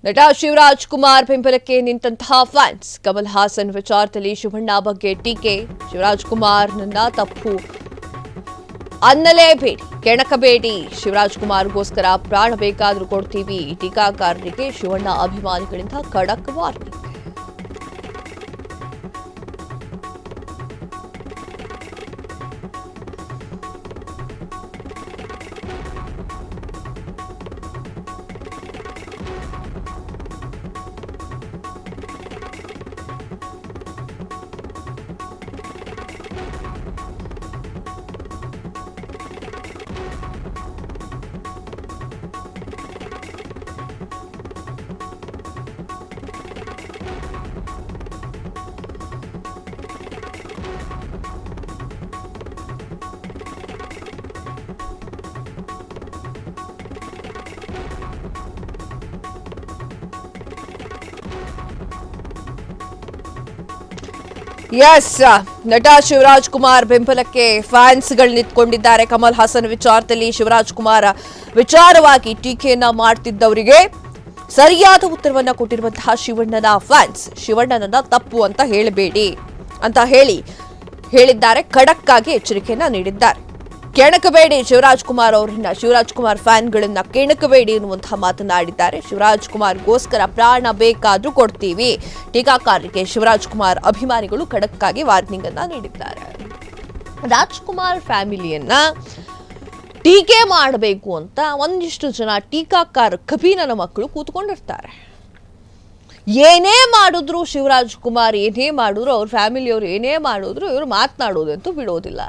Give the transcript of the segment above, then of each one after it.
ನಟ ಶಿವರಾಜ್ ಕುಮಾರ್ ಬೆಂಬಲಕ್ಕೆ ನಿಂತಹ ಫ್ಯಾನ್ಸ್ ಕಮಲ್ ಹಾಸನ್ ವಿಚಾರದಲ್ಲಿ ಶಿವಣ್ಣ ಬಗ್ಗೆ ಟೀಕೆ. ಶಿವರಾಜ್ ಕುಮಾರ್ ನನ್ನ ತಪ್ಪು ಅನ್ನಲೇಬೇಡಿ, ಕೆಣಕಬೇಡಿ. ಶಿವರಾಜ್ ಕುಮಾರ್ಗೋಸ್ಕರ ಪ್ರಾಣ ಬೇಕಾದ್ರೂ ಕೊಡ್ತೀವಿ. ಟೀಕಾಕಾರರಿಗೆ ಶಿವಣ್ಣ ಅಭಿಮಾನಿಗಳಿಂದ ಖಡಕ್ ವಾರ್ನಿಂಗ್. ಎಸ್, ನಟ ಶಿವರಾಜ್ ಕುಮಾರ್ ಬೆಂಬಲಕ್ಕೆ ಫ್ಯಾನ್ಸ್ಗಳು ನಿಂತ್ಕೊಂಡಿದ್ದಾರೆ. ಕಮಲ್ ಹಾಸನ್ ವಿಚಾರದಲ್ಲಿ ಶಿವರಾಜ್ ಕುಮಾರ್ ವಿಚಾರವಾಗಿ ಟೀಕೆಯನ್ನ ಮಾಡ್ತಿದ್ದವರಿಗೆ ಸರಿಯಾದ ಉತ್ತರವನ್ನ ಕೊಟ್ಟಿರುವಂತಹ ಶಿವಣ್ಣನ ಫ್ಯಾನ್ಸ್ ಶಿವಣ್ಣನನ್ನ ತಪ್ಪು ಅಂತ ಹೇಳಬೇಡಿ ಅಂತ ಹೇಳಿದ್ದಾರೆ. ಖಡಕ್ ಆಗಿ ಎಚ್ಚರಿಕೆಯನ್ನ ನೀಡಿದ್ದಾರೆ. ಕೆಣಕಬೇಡಿ ಶಿವರಾಜ್ ಕುಮಾರ್ ಅವರನ್ನ, ಶಿವರಾಜ್ ಕುಮಾರ್ ಫ್ಯಾನ್ಗಳನ್ನ ಕೆಣಕಬೇಡಿ ಎನ್ನುವಂತಹ ಮಾತನಾಡಿದ್ದಾರೆ. ಶಿವರಾಜ್ ಕುಮಾರ್ಗೋಸ್ಕರ ಪ್ರಾಣ ಬೇಕಾದ್ರೂ ಕೊಡ್ತೀವಿ. ಟೀಕಾಕಾರರಿಗೆ ಶಿವರಾಜ್ ಕುಮಾರ್ ಅಭಿಮಾನಿಗಳು ಖಡಕ್ ಆಗಿ ವಾರ್ನಿಂಗ್ ಅನ್ನ ನೀಡಿದ್ದಾರೆ. ರಾಜ್ಕುಮಾರ್ ಫ್ಯಾಮಿಲಿಯನ್ನ ಟೀಕೆ ಮಾಡಬೇಕು ಅಂತ ಒಂದಿಷ್ಟು ಜನ ಟೀಕಾಕಾರ ಕಬೀನನ ಮಕ್ಕಳು ಕೂತ್ಕೊಂಡಿರ್ತಾರೆ. ಏನೇ ಮಾಡಿದ್ರು ಶಿವರಾಜ್ ಕುಮಾರ್ ಏನೇ ಮಾಡಿದ್ರು, ಅವ್ರ ಫ್ಯಾಮಿಲಿಯವರು ಏನೇ ಮಾಡಿದ್ರು ಇವರು ಮಾತನಾಡೋದಂತೂ ಬಿಡೋದಿಲ್ಲ.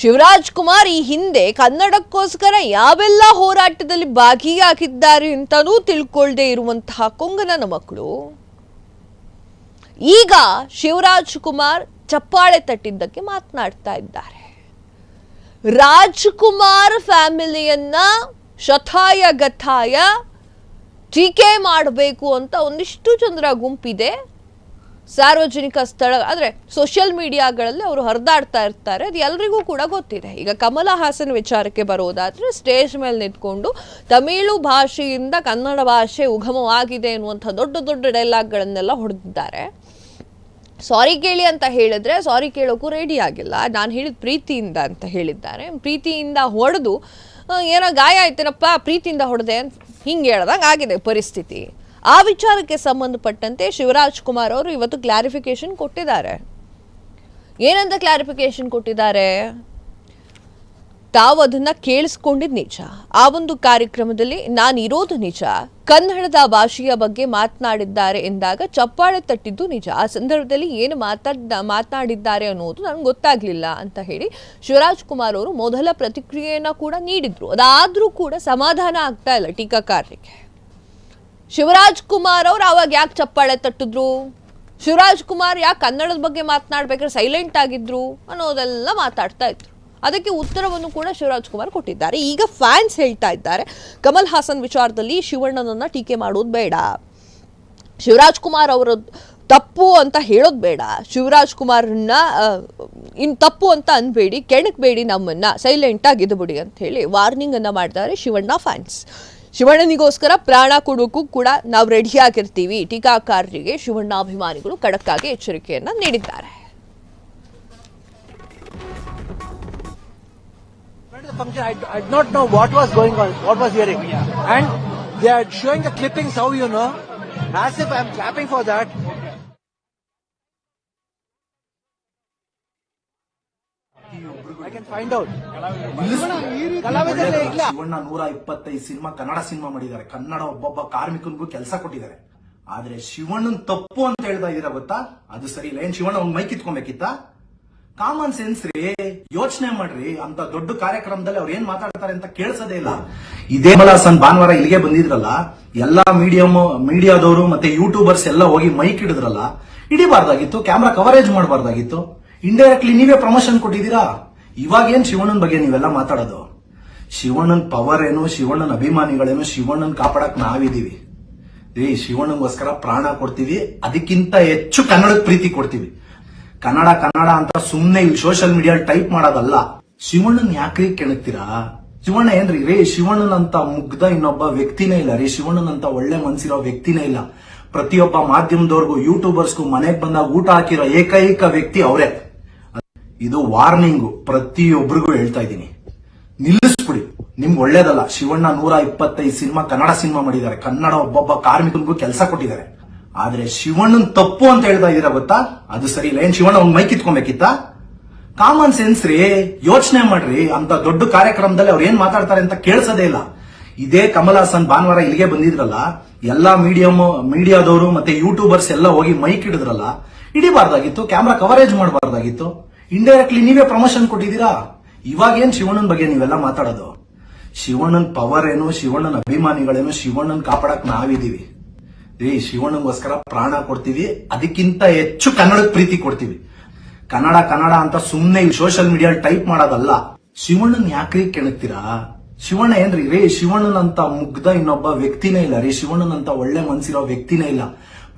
ಶಿವರಾಜ್ ಕುಮಾರ್ ಈ ಹಿಂದೆ ಕನ್ನಡಕ್ಕೋಸ್ಕರ ಯಾವೆಲ್ಲ ಹೋರಾಟದಲ್ಲಿ ಭಾಗಿಯಾಗಿದ್ದಾರೆ ಅಂತಾನೂ ತಿಳ್ಕೊಳ್ದೇ ಇರುವಂತಹ ಕೊಂಗನನ ಮಕ್ಕಳು ಈಗ ಶಿವರಾಜ್ ಕುಮಾರ್ ಚಪ್ಪಾಳೆ ತಟ್ಟಿದ್ದಕ್ಕೆ ಮಾತನಾಡ್ತಾ ಇದ್ದಾರೆ. ರಾಜ್ಕುಮಾರ್ ಫ್ಯಾಮಿಲಿಯನ್ನ ಶತಾಯ ಗತಾಯ ಟೀಕೆ ಮಾಡಬೇಕು ಅಂತ ಒಂದಿಷ್ಟು ಜನರ ಗುಂಪಿದೆ. ಸಾರ್ವಜನಿಕ ಸ್ಥಳ ಅಂದ್ರೆ ಸೋಷಿಯಲ್ ಮೀಡಿಯಾಗಳಲ್ಲಿ ಅವರು ಹರಿದಾಡ್ತಾ ಇರ್ತಾರೆ. ಅದು ಎಲ್ರಿಗೂ ಕೂಡ ಗೊತ್ತಿದೆ. ಈಗ ಕಮಲ ಹಾಸನ್ ವಿಚಾರಕ್ಕೆ ಬರೋದಾದ್ರೆ ಸ್ಟೇಜ್ ಮೇಲೆ ನಿಂತ್ಕೊಂಡು ತಮಿಳು ಭಾಷೆಯಿಂದ ಕನ್ನಡ ಭಾಷೆ ಉಗಮವಾಗಿದೆ ಎನ್ನುವಂಥ ದೊಡ್ಡ ದೊಡ್ಡ ಡೈಲಾಗ್ಗಳನ್ನೆಲ್ಲ ಹೊಡೆದಿದ್ದಾರೆ. ಸಾರಿ ಕೇಳಿ ಅಂತ ಹೇಳಿದ್ರೆ ಸಾರಿ ಕೇಳೋಕ್ಕೂ ರೆಡಿ ಆಗಿಲ್ಲ. ನಾನು ಹೇಳಿದ ಪ್ರೀತಿಯಿಂದ ಅಂತ ಹೇಳಿದ್ದಾರೆ. ಪ್ರೀತಿಯಿಂದ ಹೊಡೆದು ಏನೋ ಗಾಯ ಆಯ್ತೇನಪ್ಪ ಪ್ರೀತಿಯಿಂದ ಹೊಡೆದೆ ಅಂತ ಹಿಂಗೆ ಹೇಳ್ದಂಗೆ ಆಗಿದೆ ಪರಿಸ್ಥಿತಿ. ಆ ವಿಚಾರಕ್ಕೆ ಸಂಬಂಧಪಟ್ಟಂತೆ ಶಿವರಾಜ್ ಕುಮಾರ್ ಅವರು ಇವತ್ತು ಕ್ಲಾರಿಫಿಕೇಶನ್ ಕೊಟ್ಟಿದ್ದಾರೆ. ಏನಂತ ಕ್ಲಾರಿಫಿಕೇಶನ್ ಕೊಟ್ಟಿದ್ದಾರೆ? ತಾವು ಅದನ್ನ ಕೇಳಿಸ್ಕೊಂಡಿದ್ ನಿಜ, ಆ ಒಂದು ಕಾರ್ಯಕ್ರಮದಲ್ಲಿ ನಾನು ಇರೋದು ನಿಜ, ಕನ್ನಡದ ಭಾಷೆಯ ಬಗ್ಗೆ ಮಾತನಾಡಿದ್ದಾರೆ ಎಂದಾಗ ಚಪ್ಪಾಳೆ ತಟ್ಟಿದ್ದು ನಿಜ. ಆ ಸಂದರ್ಭದಲ್ಲಿ ಏನು ಮಾತನಾಡಿದ್ದಾರೆ ಅನ್ನೋದು ನನಗೆ ಗೊತ್ತಾಗ್ಲಿಲ್ಲ ಅಂತ ಹೇಳಿ ಶಿವರಾಜ್ ಕುಮಾರ್ ಅವರು ಮೊದಲ ಪ್ರತಿಕ್ರಿಯೆಯನ್ನ ಕೂಡ ನೀಡಿದ್ರು. ಅದಾದ್ರೂ ಕೂಡ ಸಮಾಧಾನ ಆಗ್ತಾ ಇಲ್ಲ ಟೀಕಾಕಾರರಿಗೆ. ಶಿವರಾಜ್ ಕುಮಾರ್ ಅವ್ರು ಅವಾಗ ಯಾಕೆ ಚಪ್ಪಾಳೆ ತಟ್ಟಿದ್ರು, ಶಿವರಾಜ್ ಕುಮಾರ್ ಯಾಕೆ ಕನ್ನಡದ ಬಗ್ಗೆ ಮಾತನಾಡ್ಬೇಕಾದ್ರೆ ಸೈಲೆಂಟ್ ಆಗಿದ್ರು ಅನ್ನೋದೆಲ್ಲ ಮಾತಾಡ್ತಾ ಇದ್ರು. ಅದಕ್ಕೆ ಉತ್ತರವನ್ನು ಕೂಡ ಶಿವರಾಜ್ ಕುಮಾರ್ ಕೊಟ್ಟಿದ್ದಾರೆ. ಈಗ ಫ್ಯಾನ್ಸ್ ಹೇಳ್ತಾ ಇದ್ದಾರೆ ಕಮಲ್ ಹಾಸನ್ ವಿಚಾರದಲ್ಲಿ ಶಿವಣ್ಣನನ್ನ ಟೀಕೆ ಮಾಡೋದು ಬೇಡ, ಶಿವರಾಜ್ ಕುಮಾರ್ ಅವರ ತಪ್ಪು ಅಂತ ಹೇಳೋದು ಬೇಡ, ಶಿವರಾಜ್ ಕುಮಾರ್ನ ಇನ್ ತಪ್ಪು ಅಂತ ಅನ್ಬೇಡಿ, ಕೆಣಕ್ಬೇಡಿ, ನಮ್ಮನ್ನ ಸೈಲೆಂಟ್ ಆಗಿದ್ದು ಬಿಡಿ ಅಂತ ಹೇಳಿ ವಾರ್ನಿಂಗ್ ಅನ್ನ ಮಾಡಿದ್ದಾರೆ ಶಿವಣ್ಣ ಫ್ಯಾನ್ಸ್. ಶಿವಣ್ಣನಿಗೋಸ್ಕರ ಪ್ರಾಣ ಕೊಡೋಕ್ಕೂ ಕೂಡ ನಾವು ರೆಡಿಯಾಗಿರ್ತೀವಿ. ಟೀಕಾಕಾರರಿಗೆ ಶಿವಣ್ಣ ಅಭಿಮಾನಿಗಳು ಖಡಕ್ಕಾಗಿ ಎಚ್ಚರಿಕೆಯನ್ನ ನೀಡಿದ್ದಾರೆ. I did not know what was going on, what was hearing, and they are showing the clippings. How you know? As if I am clapping for that. I can find out. Shivanna 125 cinema Kannada cinema ಮಾಡಿದ್ದಾರೆ. ಕನ್ನಡ ಒಬ್ಬೊಬ್ಬ ಕಾರ್ಮಿಕನಿಗೂ ಕೆಲಸ ಕೊಟ್ಟಿದ್ದಾರೆ. ಆದ್ರೆ ಶಿವಣ್ಣನ್ ತಪ್ಪು ಅಂತ ಹೇಳ್ತಾ ಇದೀರಾ ಗೊತ್ತಾ? ಅದು ಸರಿ ಇಲ್ಲ. ಏನ್ ಶಿವಣ್ಣ ಒಂದ್ ಮೈಕ್ ಕಿತ್ಕೊಬೇಕಿತ್ತ? ಕಾಮನ್ ಸೆನ್ಸ್ ರೀ, ಯೋಚನೆ ಮಾಡ್ರಿ. ಅಂತ ದೊಡ್ಡ ಕಾರ್ಯಕ್ರಮದಲ್ಲಿ ಅವ್ರು ಏನ್ ಮಾತಾಡ್ತಾರೆ ಅಂತ ಕೇಳಿಸೋದೇ ಇಲ್ಲ. ಇದೇ ಮಲಾಸನ್ ಭಾನುವಾರ ಇಲ್ಲಿಗೆ ಬಂದಿದ್ರಲ್ಲ, ಎಲ್ಲಾ ಮೀಡಿಯಾದವರು ಮತ್ತೆ ಯೂಟ್ಯೂಬರ್ಸ್ ಎಲ್ಲ ಹೋಗಿ ಮೈಕ್ ಹಿಡಿದ್ರಲ್ಲ, ಹಿಡಿಬಾರ್ದಾಗಿತ್ತು, ಕ್ಯಾಮ್ರಾ ಕವರೇಜ್ ಮಾಡಬಾರ್ದಾಗಿತ್ತು. ಇಂಡೈರೆಕ್ಟ್ಲಿ ನೀವೇ ಪ್ರಮೋಷನ್ ಕೊಟ್ಟಿದ್ದೀರಾ. ಇವಾಗ ಏನ್ ಶಿವಣ್ಣನ್ ಬಗ್ಗೆ ನೀವೆಲ್ಲ ಮಾತಾಡೋದು? ಶಿವಣ್ಣನ್ ಪವರ್ ಏನು, ಶಿವಣ್ಣನ್ ಅಭಿಮಾನಿಗಳೇನು, ಶಿವಣ್ಣನ್ ಕಾಪಾಡಕ್ ನಾವಿದೀವಿ ರೀ. ಶಿವಣ್ಣನ್ಗೋಸ್ಕರ ಪ್ರಾಣ ಕೊಡ್ತೀವಿ, ಅದಕ್ಕಿಂತ ಹೆಚ್ಚು ಕನ್ನಡದ ಪ್ರೀತಿ ಕೊಡ್ತೀವಿ. ಕನ್ನಡ ಅಂತ ಸುಮ್ನೆ ಇಲ್ಲಿ ಸೋಷಿಯಲ್ ಮೀಡಿಯಾ ಟೈಪ್ ಮಾಡೋದಲ್ಲ. ಶಿವಣ್ಣನ್ ಯಾಕ್ರಿ ಕೆಣಕ್ತೀರಾ? ಶಿವಣ್ಣ ಏನ್ರಿ ರೀ, ಶಿವಣ್ಣನಂತ ಮುಗ್ಧ ಇನ್ನೊಬ್ಬ ವ್ಯಕ್ತಿನೇ ಇಲ್ಲ ರೀ. ಶಿವಣ್ಣನಂತ ಒಳ್ಳೆ ಮನ್ಸಿರೋ ವ್ಯಕ್ತಿನೇ ಇಲ್ಲ. ಪ್ರತಿಯೊಬ್ಬ ಮಾಧ್ಯಮದವ್ರಿಗೂ ಯೂಟ್ಯೂಬರ್ಸ್ಗೂ ಮನೆಗೆ ಬಂದಾಗ ಊಟ ಹಾಕಿರೋ ಏಕೈಕ ವ್ಯಕ್ತಿ ಅವರೇ. ಇದು ವಾರ್ನಿಂಗು, ಪ್ರತಿಯೊಬ್ಬರಿಗೂ ಹೇಳ್ತಾ ಇದ್ದೀನಿ, ನಿಲ್ಲಿಸ್ಬಿಡಿ. ನಿಮ್ಗೆ ಒಳ್ಳೇದಲ್ಲ. ಶಿವಣ್ಣ 125 ಸಿನಿಮಾ ಕನ್ನಡ ಸಿನಿಮಾ ಮಾಡಿದ್ದಾರೆ. ಕನ್ನಡ ಒಬ್ಬೊಬ್ಬ ಕಾರ್ಮಿಕನಿಗೂ ಕೆಲಸ ಕೊಟ್ಟಿದ್ದಾರೆ. ಆದ್ರೆ ಶಿವಣ್ಣನ್ ತಪ್ಪು ಅಂತ ಹೇಳ್ತಾ ಇದೀರಾ ಗೊತ್ತಾ? ಅದು ಸರಿ ಇಲ್ಲ. ಏನ್ ಶಿವಣ್ಣ ಒಂದ್ ಮೈ ಕಿತ್ಕೊಬೇಕಿತ್ತ? ಕಾಮನ್ ಸೆನ್ಸ್ ರೀ, ಯೋಚನೆ ಮಾಡ್ರಿ. ಅಂತ ದೊಡ್ಡ ಕಾರ್ಯಕ್ರಮದಲ್ಲಿ ಅವ್ರು ಏನ್ ಮಾತಾಡ್ತಾರೆ ಅಂತ ಕೇಳಿಸೋದೇ ಇಲ್ಲ. ಇದೇ ಕಮಲ್ ಹಾಸನ್ ಭಾನುವಾರ ಇಲ್ಲಿಗೆ ಬಂದಿದ್ರಲ್ಲ, ಎಲ್ಲಾ ಮೀಡಿಯಾದವರು ಮತ್ತೆ ಯೂಟ್ಯೂಬರ್ಸ್ ಎಲ್ಲ ಹೋಗಿ ಮೈಕ್ ಹಿಡಿದ್ರಲ್ಲ, ಹಿಡಿಬಾರ್ದಾಗಿತ್ತು, ಕ್ಯಾಮ್ರಾ ಕವರೇಜ್ ಮಾಡಬಾರ್ದಾಗಿತ್ತು. ಇಂಡೈರೆಕ್ಟ್ಲಿ ನೀವೇ ಪ್ರಮೋಷನ್ ಕೊಟ್ಟಿದ್ದೀರಾ. ಇವಾಗ ಏನ್ ಶಿವಣ್ಣನ್ ಬಗ್ಗೆ ನೀವೆಲ್ಲ ಮಾತಾಡೋದು? ಶಿವಣ್ಣನ್ ಪವರ್ ಏನು, ಶಿವಣ್ಣನ್ ಅಭಿಮಾನಿಗಳೇನು, ಶಿವಣ್ಣನ್ ಕಾಪಾಡಕ್ ನಾವಿದೀವಿ ರೀ. ಶಿವಣ್ಣಗೋಸ್ಕರ ಪ್ರಾಣ ಕೊಡ್ತೀವಿ, ಅದಕ್ಕಿಂತ ಹೆಚ್ಚು ಕನ್ನಡದ ಪ್ರೀತಿ ಕೊಡ್ತೀವಿ. ಕನ್ನಡ ಕನ್ನಡ ಅಂತ ಸುಮ್ನೆ ಸೋಷಿಯಲ್ ಮೀಡಿಯಾ ಟೈಪ್ ಮಾಡೋದಲ್ಲ. ಶಿವಣ್ಣನ್ ಯಾಕ್ರಿ ಕೆಣಕ್ತೀರಾ? ಶಿವಣ್ಣ ಏನ್ರಿ ರೀ, ಶಿವಣ್ಣನಂತ ಮುಗ್ಧ ಇನ್ನೊಬ್ಬ ವ್ಯಕ್ತಿನೇ ಇಲ್ಲ ರೀ. ಶಿವಣ್ಣನಂತ ಒಳ್ಳೆ ಮನ್ಸಿರೋ ವ್ಯಕ್ತಿನೇ ಇಲ್ಲ.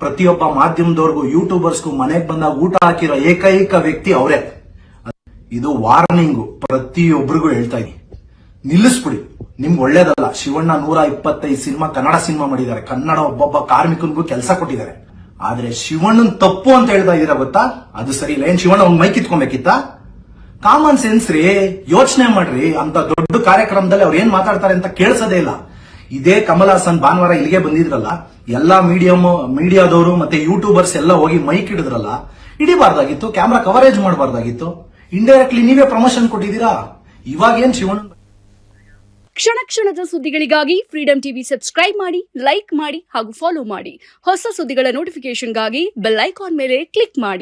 ಪ್ರತಿಯೊಬ್ಬ ಮಾಧ್ಯಮದವ್ರಿಗೂ ಯೂಟ್ಯೂಬರ್ಸ್ಗೂ ಮನೆಗೆ ಬಂದಾಗ ಊಟ ಹಾಕಿರೋ ಏಕೈಕ ವ್ಯಕ್ತಿ ಅವರೇ. ಇದು ವಾರ್ನಿಂಗು, ಪ್ರತಿಯೊಬ್ಬರಿಗೂ ಹೇಳ್ತಾ ಇದೀನಿ, ನಿಲ್ಲಿಸ್ಬಿಡಿ. ನಿಮ್ಗೆ ಒಳ್ಳೇದಲ್ಲ. ಶಿವಣ್ಣ 125 ಸಿನಿಮಾ ಕನ್ನಡ ಸಿನಿಮಾ ಮಾಡಿದ್ದಾರೆ. ಕನ್ನಡ ಒಬ್ಬೊಬ್ಬ ಕಾರ್ಮಿಕನಿಗೂ ಕೆಲಸ ಕೊಟ್ಟಿದ್ದಾರೆ. ಆದ್ರೆ ಶಿವಣ್ಣನ್ ತಪ್ಪು ಅಂತ ಹೇಳ್ತಾ ಇದೀರಾ ಗೊತ್ತಾ? ಅದು ಸರಿ ಇಲ್ಲ. ಏನ್ ಶಿವಣ್ಣ ಒಂದ್ ಮೈ ಕಿತ್ಕೊಬೇಕಿತ್ತ? ಕಾಮನ್ ಸೆನ್ಸ್ ರೀ, ಯೋಚನೆ ಮಾಡ್ರಿ. ಅಂತ ದೊಡ್ಡ ಕಾರ್ಯಕ್ರಮದಲ್ಲಿ ಅವ್ರು ಏನ್ ಮಾತಾಡ್ತಾರೆ ಅಂತ ಕೇಳಿಸೋದೇ ಇಲ್ಲ. ಇದೇ ಕಮಲ್ ಹಾಸನ್ ಭಾನುವಾರ ಇಲ್ಲಿಗೆ ಬಂದಿದ್ರಲ್ಲ, ಎಲ್ಲಾ ಮೀಡಿಯಾದವರು ಮತ್ತೆ ಯೂಟ್ಯೂಬರ್ಸ್ ಎಲ್ಲ ಹೋಗಿ ಮೈಕ್ ಹಿಡಿದ್ರಲ್ಲ, ಹಿಡಿಬಾರ್ದಾಗಿತ್ತು, ಕ್ಯಾಮ್ರಾ ಕವರೇಜ್ ಮಾಡಬಾರ್ದಾಗಿತ್ತು. ಇಂಡೈರೆಕ್ಟ್ಲಿ ನೀವೇ ಪ್ರಮೋಷನ್ ಕೊಟ್ಟಿದ್ದೀರಾ. ಇವಾಗ ಏನ್ ಶಿವಣ್ಣ ಕ್ಷಣ ಕ್ಷಣದ ಸುದ್ದಿಗಳಿಗಾಗಿ ಫ್ರೀಡಂ ಟಿವಿ ಸಬ್ಸ್ಕ್ರೈಬ್ ಮಾಡಿ, ಲೈಕ್ ಮಾಡಿ ಹಾಗೂ ಫಾಲೋ ಮಾಡಿ. ಹೊಸ ಸುದ್ದಿಗಳ ನೋಟಿಫಿಕೇಶನ್ಗಾಗಿ ಬೆಲ್ ಐಕಾನ್ ಮೇಲೆ ಕ್ಲಿಕ್ ಮಾಡಿ.